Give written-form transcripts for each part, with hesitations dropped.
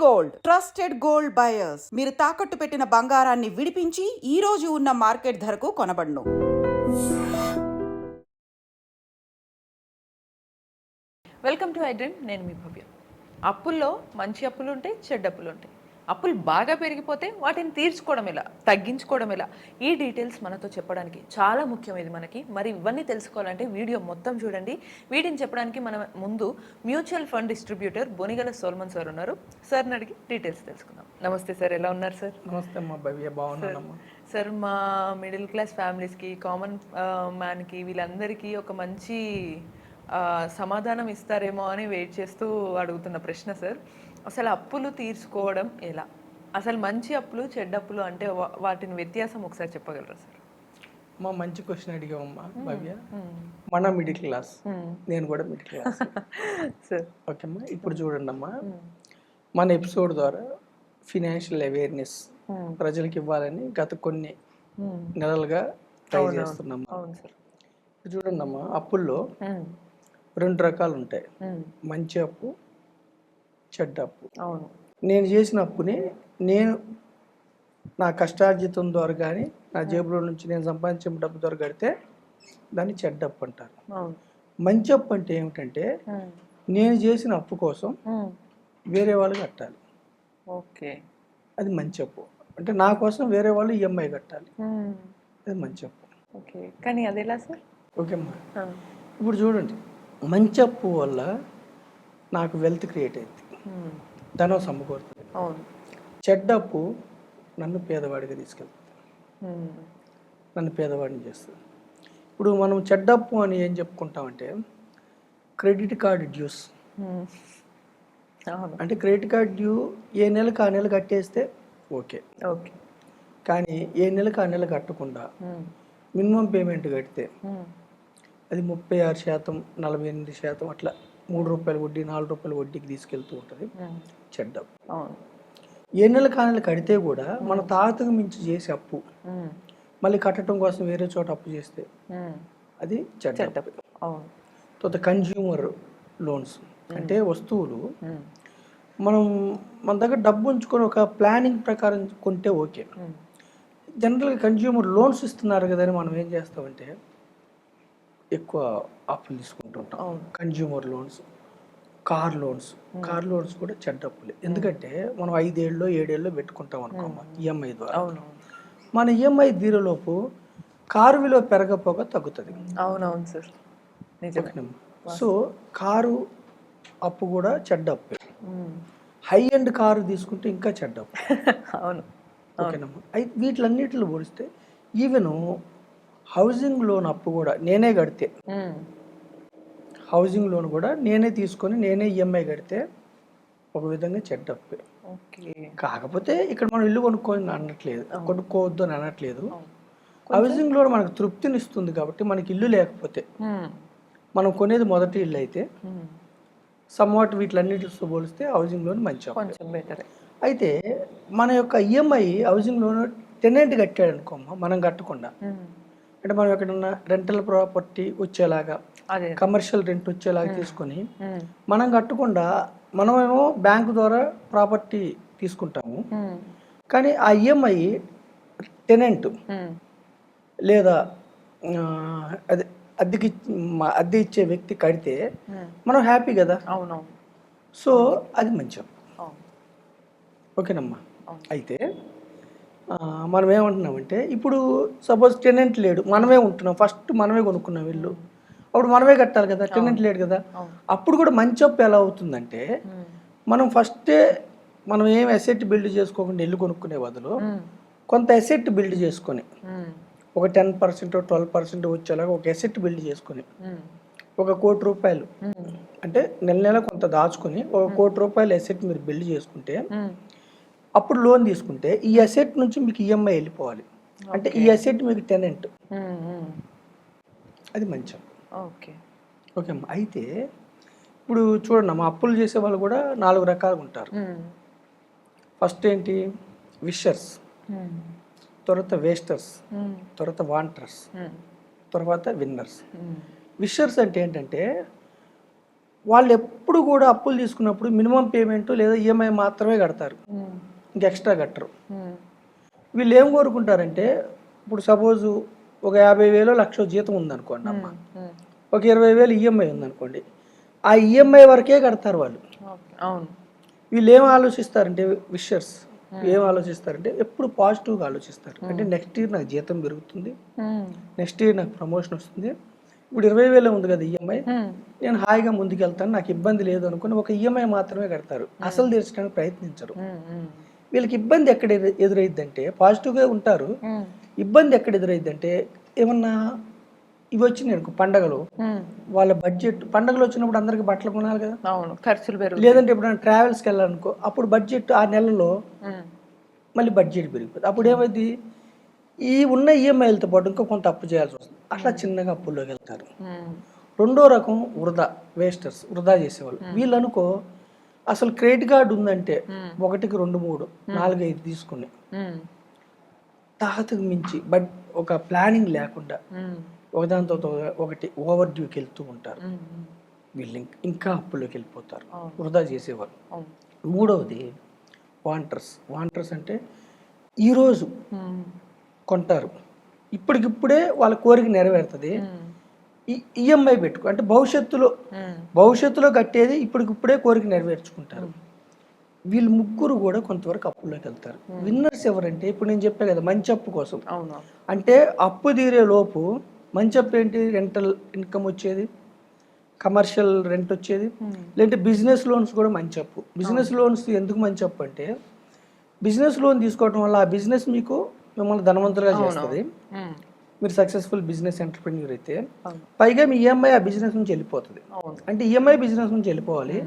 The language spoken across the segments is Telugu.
గోల్డ్ ట్రస్టెడ్ గోల్డ్ బయర్స్ మీరు తాకట్టు పెట్టిన బంగారాన్ని విడిపించి ఈ రోజు ఉన్న మార్కెట్ ధరకు కొనబడును. Welcome to iDream. నేను మీ భవ్య. అప్పుల్లో మంచి అప్పులు ఉంటాయి, చెడ్డ అప్పులు ఉంటాయి. అప్పులు బాగా పెరిగిపోతే వాటిని తీర్చుకోవడం ఎలా, తగ్గించుకోవడం ఎలా, ఈ డీటెయిల్స్ మనతో చెప్పడానికి చాలా ముఖ్యమైనది మనకి. మరి ఇవన్నీ తెలుసుకోవాలంటే వీడియో మొత్తం చూడండి. వీటిని చెప్పడానికి మన ముందు mutual fund distributor Bonigala Solomon sir ఉన్నారు. సార్ని అడిగి డీటెయిల్స్ తెలుసుకుందాం. నమస్తే సార్, ఎలా ఉన్నారు సార్? నమస్తే అమ్మా భవ్య, బాగున్నానమ్మా. సార్, మా మిడిల్ క్లాస్ ఫ్యామిలీస్కి, కామన్ మ్యాన్కి, వీళ్ళందరికీ ఒక మంచి సమాధానం ఇస్తారేమో అని వెయిట్ చేస్తూ అడుగుతున్న ప్రశ్న సార్. అసలు అప్పులు తీర్చుకోవడం ఎలా? అసలు మంచి అప్పులు, చెడ్డ అప్పులు అంటే వాటిని వ్యత్యాసం ఒకసారి చెప్పగలరా సార్? మా మంచి క్వశ్చన్ అడిగామమ్మా భవ్య. మన మిడిల్ క్లాస్, నేను కూడా మిడిల్ క్లాస్ సార్. ఓకే అమ్మా, ఇప్పుడు చూడండి అమ్మా, మన ఎపిసోడ్ ద్వారా ఫినాన్షియల్ అవేర్నెస్ ప్రజలకు ఇవ్వాలని గత కొన్ని నెలలుగా ట్రై చేస్తున్నాం. ఇప్పుడు చూడండి అమ్మా, అప్పుల్లో 2 రకాలు ఉంటాయి, మంచి అప్పు, చెడ్డ అప్పు. అవును. నేను చేసిన అప్పుని నేను నా కష్టార్జితం ద్వారా కానీ నా జేబులో నుంచి నేను సంపాదించిన డబ్బు ద్వారా కడితే దాన్ని చెడ్డ అప్పు అంటారు. మంచి అప్పు అంటే ఏమిటంటే నేను చేసిన అప్పు కోసం వేరే వాళ్ళు కట్టాలి. ఓకే, అది మంచి అప్పు. అంటే నా కోసం వేరే వాళ్ళు ఈఎంఐ కట్టాలి, అది మంచి అప్పు. ఓకే, కానీ అది ఎలా సార్? ఓకే అమ్మా, ఇప్పుడు చూడండి, మంచి అప్పు వల్ల నాకు వెల్త్ క్రియేట్ అయింది, ధనం సమకూరుతుంది. అవును. చెడ్డ అప్పు నన్ను పేదవాడిగా తీసుకెళ్తుంది, నన్ను పేదవాడిని చేస్తుంది. ఇప్పుడు మనం చెడ్డ అప్పు అని ఏం చెప్పుకుంటామంటే క్రెడిట్ కార్డ్ డ్యూస్. అంటే క్రెడిట్ కార్డ్ డ్యూ ఏ నెలకు ఆ నెల కట్టేస్తే ఓకే, ఓకే. కానీ ఏ నెలకు ఆ నెల కట్టకుండా మినిమం పేమెంట్ కడితే అది 36%, 48% అట్లా 3 రూపాయల వడ్డీ, 4 రూపాయల వడ్డీకి తీసుకెళ్తూ ఉంటుంది చెడ్డ అప్పు. ఏ నెల కానెలు కడితే కూడా మన తాతకు మించి చేసే అప్పు మళ్ళీ కట్టడం కోసం వేరే చోట అప్పు చేస్తే అది చెడ్డ అప్పు. తర్వాత కన్జ్యూమర్ లోన్స్ అంటే వస్తువులు మనం మన దగ్గర డబ్బు ఉంచుకొని ఒక ప్లానింగ్ ప్రకారం కొంటే ఓకే. జనరల్గా కన్జ్యూమర్ లోన్స్ ఇస్తున్నారు కదా అని మనం ఏం చేస్తామంటే ఎక్కువ అప్పులు తీసుకుంటుంటాం. కన్జ్యూమర్ లోన్స్, కార్ లోన్స్ కూడా చెడ్డ అప్పులే. ఎందుకంటే మనం 5 ఏళ్ళలో 7 ఏళ్ళలో పెట్టుకుంటాం అనుకోమా ఈఎంఐ ద్వారా. మన ఈఎంఐ తీరేలోపు కారు విలువ పెరగపోగా తగ్గుతుంది. అవునవును సార్. సో కారు అప్పు కూడా చెడ్డ అప్పే. హై ఎండ్ కారు తీసుకుంటే ఇంకా చెడ్డ అప్పు. అవును. ఓకేనమ్మా. అయితే వీటిలన్నిటిలో పోలిస్తే ఈవెన్ హౌసింగ్ లోన్ అప్పు కూడా నేనే కడితే, హౌసింగ్ లోన్ కూడా నేనే తీసుకొని నేనే ఈఎంఐ కడితే ఒక విధంగా చెడ్డ అప్పే. కాకపోతే ఇక్కడ మనం ఇల్లు కొనుక్కోవద్దు అని అనట్లేదు. హౌసింగ్ లోన్ మనకు తృప్తిని ఇస్తుంది కాబట్టి మనకి ఇల్లు లేకపోతే మనం కొనేది మొదటి ఇల్లు అయితే సమ్వాట్ వీటిలన్నిటితో పోలిస్తే హౌసింగ్ లోన్ మంచి అప్పు. అయితే మన యొక్క ఈఎంఐ హౌసింగ్ లోన్ టెనెంట్ కట్టాడు అనుకోమ్మా, మనం కట్టకుండా. అంటే మనం ఎక్కడన్నా రెంటల్ ప్రాపర్టీ వచ్చేలాగా, కమర్షియల్ రెంట్ వచ్చేలాగా తీసుకొని మనం కట్టకుండా మనమేమో బ్యాంకు ద్వారా ప్రాపర్టీ తీసుకుంటాము. కానీ ఆ ఈఎంఐ టెనెంట్ లేదా అదే అద్దె ఇచ్చే వ్యక్తి కడితే మనం హ్యాపీ కదా. అవునవును. సో అది మంచి అప్పు. ఓకేనమ్మా. అయితే మనం ఏమంటున్నామంటే ఇప్పుడు సపోజ్ టెనెంట్ లేడు, మనమే ఉంటున్నాం, ఫస్ట్ మనమే కొనుక్కున్నాం ఇల్లు, అప్పుడు మనమే కట్టాలి కదా, టెనెంట్ లేడు కదా. అప్పుడు కూడా మంచి అప్పు ఎలా అవుతుందంటే మనం ఫస్టే మనం ఏం అసెట్ బిల్డ్ చేసుకోకుండా ఇల్లు కొనుక్కునే బదులు కొంత అసెట్ బిల్డ్ చేసుకొని ఒక 10%, 12% వచ్చేలాగా ఒక అసెట్ బిల్డ్ చేసుకొని ఒక 1 కోటి రూపాయలు అంటే నెల కొంత దాచుకొని ఒక 1 కోటి రూపాయలు అసెట్ మీరు బిల్డ్ చేసుకుంటే అప్పుడు లోన్ తీసుకుంటే ఈ అసెట్ నుంచి మీకు ఈఎంఐ వెళ్ళిపోవాలి. అంటే ఈ అసెట్ మీకు టెనెంట్, అది మంచి. ఓకే అమ్మా. అయితే ఇప్పుడు చూడండి అమ్మా, అప్పులు చేసే వాళ్ళు కూడా 4 రకాలుగా ఉంటారు. ఫస్ట్ ఏంటి, విషర్స్, తర్వాత వేస్టర్స్, తర్వాత వాంటర్స్, తర్వాత విన్నర్స్. విషర్స్ అంటే ఏంటంటే వాళ్ళు ఎప్పుడు కూడా అప్పులు తీసుకున్నప్పుడు మినిమం పేమెంట్ లేదా ఈఎంఐ మాత్రమే కడతారు, ఇంక ఎక్స్ట్రా కట్టరు. వీళ్ళు ఏం కోరుకుంటారంటే ఇప్పుడు సపోజు ఒక 50,000 లక్ష జీతం ఉందనుకోండి అమ్మ, ఒక 20,000 ఈఎంఐ ఉందనుకోండి, ఆ ఈఎంఐ వరకే కడతారు వాళ్ళు. అవును. వీళ్ళు ఏం ఆలోచిస్తారంటే విషర్స్ ఏం ఆలోచిస్తారంటే ఎప్పుడు పాజిటివ్గా ఆలోచిస్తారు. అంటే నెక్స్ట్ ఇయర్ నాకు జీతం పెరుగుతుంది, నెక్స్ట్ ఇయర్ నాకు ప్రమోషన్ వస్తుంది, ఇప్పుడు 20,000 ఉంది కదా ఈఎంఐ, నేను హాయిగా ముందుకెళ్తాను, నాకు ఇబ్బంది లేదు అనుకుని ఒక ఈఎంఐ మాత్రమే కడతారు, అసలు తీర్చడానికి ప్రయత్నించరు. వీళ్ళకి ఇబ్బంది ఎక్కడ ఎదురైద్దంటే పాజిటివ్గా ఉంటారు, ఇబ్బంది ఎక్కడ ఎదురైద్దంటే ఏమన్నా ఇవి వచ్చినాయి అనుకో పండగలు, వాళ్ళ బడ్జెట్ పండగలు వచ్చినప్పుడు అందరికి బట్టలు కొనాలి కదా, అవును, ఖర్చులు పెరుగుతాయి. లేదంటే ఎప్పుడైనా ట్రావెల్స్కి వెళ్ళాలనుకో అప్పుడు బడ్జెట్ ఆ నెలలో మళ్ళీ బడ్జెట్ పెరిగిపోతుంది. అప్పుడు ఏమైంది, ఈ ఉన్న ఈఎంఐలతో పాటు ఇంకా కొంత అప్పు చేయాల్సి వస్తుంది, అట్లా చిన్నగా అప్పుల్లోకి వెళ్తారు. రెండో రకం వేస్టర్స్, వృధా చేసేవాళ్ళు. వీళ్ళు అనుకో అసలు క్రెడిట్ కార్డు ఉందంటే 1, 2, 3, 4, 5 తీసుకుని తాహతకు మించి బట్ ఒక ప్లానింగ్ లేకుండా ఒకదానితో ఒకటి ఓవర్ డ్యూకి వెళ్తూ ఉంటారు. వీళ్ళు ఇంకా అప్పుల్లోకి వెళ్ళిపోతారు, వృధా చేసేవారు. మూడవది వాంటర్స్ అంటే ఈరోజు కొంటారు, ఇప్పటికిప్పుడే వాళ్ళ కోరిక నెరవేరుతుంది, ఈఎంఐ పెట్టుకో అంటే భవిష్యత్తులో కట్టేది ఇప్పటికిప్పుడే కోరిక నెరవేర్చుకుంటారు. వీళ్ళు ముగ్గురు కూడా కొంతవరకు అప్పుల్లోకి వెళ్తారు. విన్నర్స్ ఎవరంటే ఇప్పుడు నేను చెప్పా కదా, మంచి అప్పు కోసం. అంటే అప్పు తీరే లోపు మంచి అప్పు ఏంటి, రెంటల్ ఇన్కమ్ వచ్చేది, కమర్షియల్ రెంట్ వచ్చేది, లేదంటే బిజినెస్ లోన్స్ కూడా మంచి అప్పు. బిజినెస్ లోన్స్ ఎందుకు మంచి అప్పు అంటే బిజినెస్ లోన్ తీసుకోవడం వల్ల ఆ బిజినెస్ మిమ్మల్ని ధనవంతులుగా చేస్తుంది. మీరు సక్సెస్ఫుల్ బిజినెస్ ఎంటర్ప్రెన్యూర్ అయితే పైగా మీ ఈఎంఐ ఆ బిజినెస్ నుంచి వెళ్ళిపోతుంది. అంటే ఈఎంఐ బిజినెస్ నుంచి వెళ్ళిపోవాలి,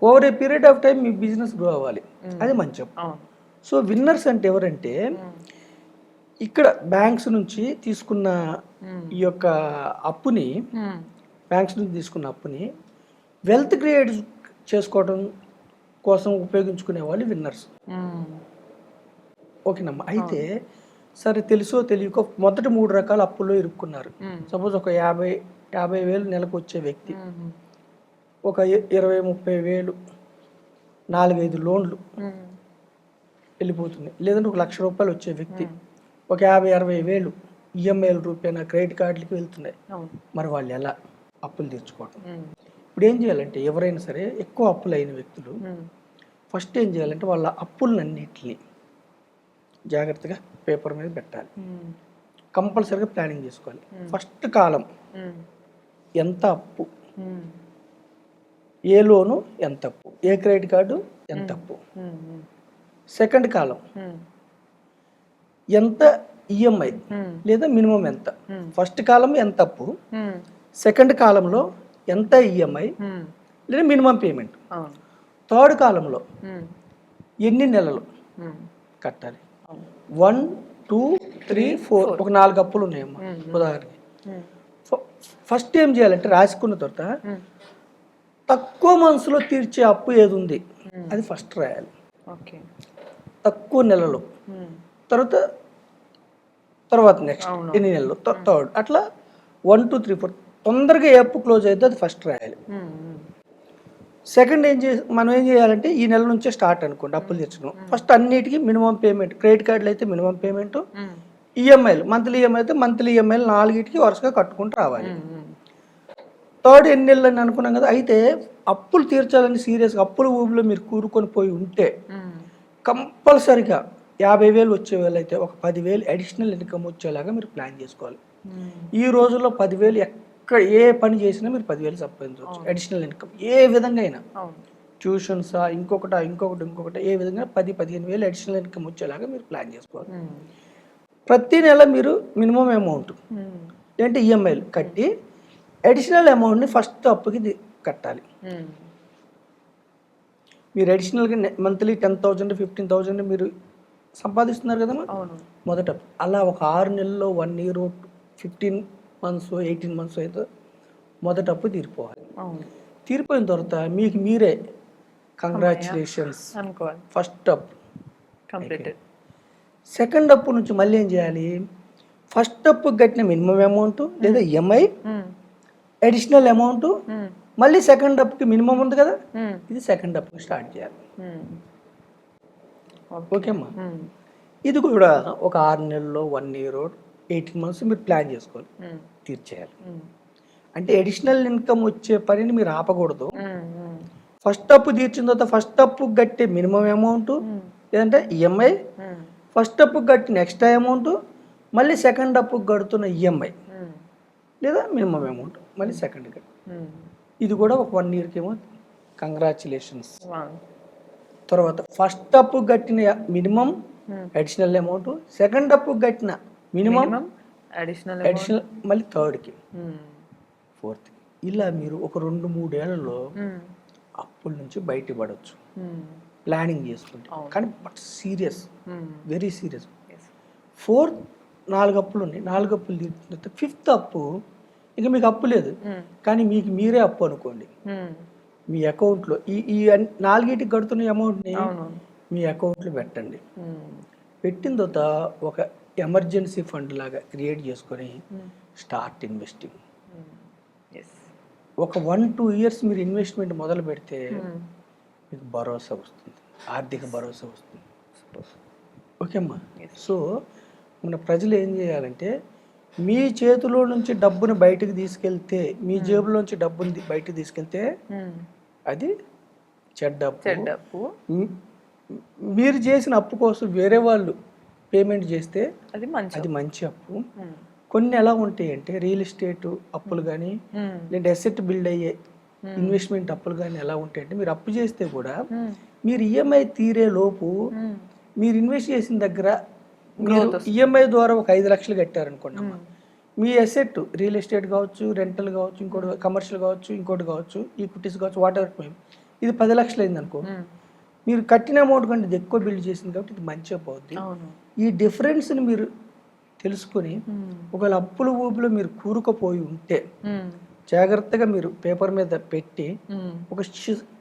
over a period of time me business grow అవ్వాలి, అది మంచి అప్పు. సో విన్నర్స్ అంటే ఎవరంటే ఇక్కడ బ్యాంక్స్ నుంచి తీసుకున్న ఈ యొక్క అప్పుని వెల్త్ క్రియేట్ చేసుకోవడం కోసం ఉపయోగించుకునే వాళ్ళు విన్నర్స్. ఓకేనమ్మా. అయితే సరే తెలుసో తెలియకో మొదటి 3 రకాల అప్పుల్లో ఇరుక్కున్నారు. సపోజ్ ఒక 50,000 నెలకు వచ్చే వ్యక్తి ఒక 20-30,000 4-5 లోన్లు వెళ్ళిపోతుంది, లేదంటే 1,00,000 రూపాయలు వచ్చే వ్యక్తి ఒక 50-60,000 ఈఎంఐల రూపాయన క్రెడిట్ కార్డులకి వెళ్తున్నాయి. మరి వాళ్ళు ఎలా అప్పులు తెచ్చుకోవటం? ఇప్పుడు ఏం చేయాలంటే ఎవరైనా సరే ఎక్కువ అప్పులు అయిన వ్యక్తులు ఫస్ట్ ఏం చేయాలంటే వాళ్ళ అప్పులన్నిటిని జాగ్రత్తగా పేపర్ మీద పెట్టాలి, కంపల్సరీగా ప్లానింగ్ చేసుకోవాలి. ఫస్ట్ కాలం ఎంత అప్పు, ఏ లోను ఎంత అప్పు, ఏ క్రెడిట్ కార్డు ఎంత అప్పు. సెకండ్ కాలం ఎంత ఈఎంఐ లేదా మినిమం ఎంత. ఫస్ట్ కాలం ఎంత అప్పు, సెకండ్ కాలంలో ఎంత ఈఎంఐ లేదా మినిమం పేమెంట్, థర్డ్ కాలంలో ఎన్ని నెలలు కట్టాలి. 1, 2, 3, 4 ఒక 4 అప్పులు ఉన్నాయమ్మా ఉదాహరణకి. ఫస్ట్ ఏం చేయాలంటే రాసుకున్న తర్వాత తక్కువ మనసులో తీర్చే అప్పు ఏది ఉంది అది ఫస్ట్ రాయాలి, తక్కువ నెలలో. తర్వాత నెక్స్ట్ ఎన్ని నెలలు, థర్డ్, అట్లా 1, 2, 3, 4 తొందరగా ఏ అప్పు క్లోజ్ అయితే అది ఫస్ట్ రాయాలి. సెకండ్ మనం ఏం చేయాలంటే ఈ నెల నుంచే స్టార్ట్ అనుకోండి అప్పులు తెచ్చడం. ఫస్ట్ అన్నిటికీ మినిమం పేమెంట్, క్రెడిట్ కార్డులు అయితే మినిమం పేమెంట్, ఈఎంఐలు మంత్లీ ఈఎంఐ అయితే మంత్లీ ఈఎంఐలు 4టికి వరుసగా కట్టుకుంటూ రావాలి. థర్డ్ ఎన్ని నెలలు అని అనుకున్నాం కదా. అయితే అప్పులు తీర్చాలని సీరియస్గా అప్పుల ఊబిలో మీరు కూరుకొని పోయి ఉంటే కంపల్సరిగా 50,000 వచ్చేవాళ్ళు అయితే ఒక 10,000 అడిషనల్ ఇన్కమ్ వచ్చేలాగా మీరు ప్లాన్ చేసుకోవాలి. ఈ రోజుల్లో 10,000 ఎక్కడ ఏ పని చేసినా మీరు 10,000 సంపాదించవచ్చు అడిషనల్ ఇన్కమ్. ఏ విధంగా అయినా ట్యూషన్సా ఇంకొకటి ఏ విధంగా 10-15,000 అడిషనల్ ఇన్కమ్ వచ్చేలాగా మీరు ప్లాన్ చేసుకోవాలి. ప్రతి నెల మీరు మినిమం అమౌంట్ ఏంటి ఈఎంఐలు కట్టి అడిషనల్ అమౌంట్ని ఫస్ట్ అప్పుకి కట్టాలి. మీరు అడిషనల్గా మంత్లీ 10,000 15,000 మీరు సంపాదిస్తున్నారు కదమ్మా మొదట. అలా ఒక 6 నెలల్లో 1 year 15 months 18 months అయితే మొదట అప్పు తీరిపోవాలి. తీరిపోయిన తర్వాత మీకు మీరే కంగ్రాచులేషన్స్ ఫస్ట్ అప్పు కంప్లీటెడ్. సెకండ్ అప్పు నుంచి మళ్ళీ ఏం చేయాలి, ఫస్ట్ అప్పు కట్టిన మినిమం అమౌంట్ లేదా ఈఎంఐ అడిషనల్ అమౌంట్ మళ్ళీ సెకండ్ అప్కి మినిమం ఉంది కదా, ఇది సెకండ్ అప్కి స్టార్ట్ చేయాలి. ఓకేమ్మా. ఇది కూడా ఒక 6 నెలల్లో 1 year 18 months మీరు ప్లాన్ చేసుకోవాలి, తీర్చేయాలి. అంటే అడిషనల్ ఇన్కమ్ వచ్చే పనిని మీరు ఆపకూడదు. ఫస్ట్ అప్పు తీర్చిన తర్వాత ఫస్ట్ అప్పు కట్టే మినిమం అమౌంట్, లేదంటే ఈఎంఐ, ఫస్ట్ అప్పు కట్టిన ఎక్స్ట్రా అమౌంట్, మళ్ళీ సెకండ్ అప్పు కడుతున్న ఈఎంఐ లేదా మినిమం అమౌంట్, మళ్ళీ సెకండ్ కట్. ఇది కూడా ఒక 1 yearకి ఏమో కంగ్రాచులేషన్స్. తర్వాత ఫస్ట్ అప్పు కట్టిన మినిమం అడిషనల్ అమౌంట్, సెకండ్ అప్పు కట్టిన మినిమం అడిషనల్ మళ్ళీ థర్డ్కి, ఫోర్త్కి. ఇలా మీరు ఒక 2-3 ఏళ్లలో అప్పుల నుంచి బయటపడవచ్చు ప్లానింగ్ చేసుకుంటే. కానీ బట్ సీరియస్, వెరీ సీరియస్. 4 అప్పులు ఉన్నాయి, 4 అప్పులు తీర్చిన తర్వాత 5th అప్పు ఇక మీకు అప్పు లేదు, కానీ మీకు మీరే అప్పు అనుకోండి. మీ అకౌంట్లో ఈ 4 కడుతున్న అమౌంట్ని మీ అకౌంట్లో పెట్టండి. పెట్టిన తర్వాత ఒక ఎమర్జెన్సీ ఫండ్ లాగా క్రియేట్ చేసుకొని స్టార్ట్ ఇన్వెస్టింగ్. ఒక 1-2 years మీరు ఇన్వెస్ట్మెంట్ మొదలు పెడితే మీకు భరోసా వస్తుంది, ఆర్థిక భరోసా వస్తుంది. ఓకేమ్మా. సో మన ప్రజలు ఏం చేయాలంటే, మీ చేతిలో నుంచి డబ్బుని బయటకు తీసుకెళ్తే, మీ జేబులోంచి డబ్బుని బయటకు తీసుకెళ్తే అది చెడ్డ అప్పు. మీరు చేసిన అప్పు కోసం వేరే వాళ్ళు పేమెంట్ చేస్తే అది మంచి అప్పు. కొన్ని ఎలా ఉంటాయి అంటే రియల్ ఎస్టేట్ అప్పులు కానీ, లేదంటే అసెట్ బిల్డ్ అయ్యే ఇన్వెస్ట్మెంట్ అప్పులు కానీ ఎలా ఉంటాయంటే, మీరు అప్పు చేస్తే కూడా మీరు ఈఎంఐ తీరే లోపు మీరు ఇన్వెస్ట్ చేసిన దగ్గర మీరు ఈఎంఐ ద్వారా ఒక 5 లక్షలు కట్టారనుకోండి, మీ అసెట్ రియల్ ఎస్టేట్ కావచ్చు, రెంటల్ కావచ్చు, ఇంకోటి కమర్షియల్ కావచ్చు, ఇంకోటి కావచ్చు, ఈక్విటీస్ కావచ్చు, వాట్ ఎవర్, ఇది 10 లక్షలు అయింది అనుకో, మీరు కట్టిన అమౌంట్ కంటే ఇది ఎక్కువ బిల్డ్ చేసింది కాబట్టి ఇది మంచి అప్పు అవుద్ది. ఈ డిఫరెన్స్ని మీరు తెలుసుకొని ఒకవేళ అప్పుల ఊపిలో మీరు కూరుకుపోయి ఉంటే జాగ్రత్తగా మీరు పేపర్ మీద పెట్టి ఒక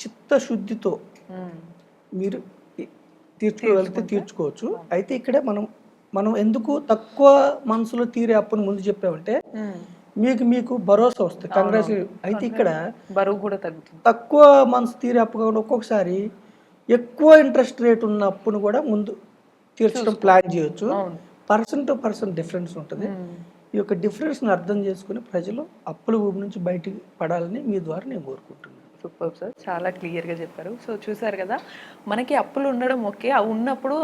చిత్తశుద్ధితో మీరు తీర్చుకోగలిగితే తీర్చుకోవచ్చు. అయితే ఇక్కడే మనం ఎందుకు తక్కువ మనసులో తీరే అప్పును ముందు చెప్పామంటే మీకు భరోసా వస్తుంది, కంగ్రాచులేషన్. అయితే ఇక్కడ బరువు కూడా తగ్గుతుంది. తక్కువ మనసు తీరే అప్పు కాకుండా ఒక్కొక్కసారి ఎక్కువ ఇంట్రెస్ట్ రేట్ ఉన్న అప్పును కూడా ముందు తీర్చడం ప్లాన్ చేయొచ్చు. పర్సన్ టు పర్సన్ డిఫరెన్స్ ఉంటుంది. ఈ యొక్క డిఫరెన్స్ని అర్థం చేసుకుని ప్రజలు అప్పుల ఊబి నుంచి బయటికి పడాలని మీ ద్వారా నేను కోరుకుంటున్నాను. సూపర్ సార్, చాలా క్లియర్గా చెప్పారు. సో చూసారు కదా, మనకి అప్పులు ఉండడం ఓకే, ఉన్నప్పుడు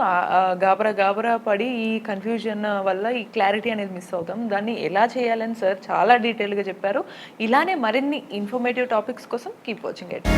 గాబరా పడి ఈ కన్ఫ్యూజన్ వల్ల ఈ క్లారిటీ అనేది మిస్ అవుతాం. దాన్ని ఎలా చేయాలని సార్ చాలా డీటెయిల్గా చెప్పారు. ఇలానే మరిన్ని ఇన్ఫర్మేటివ్ టాపిక్స్ కోసం కీప్ వాచింగ్ ఇట్.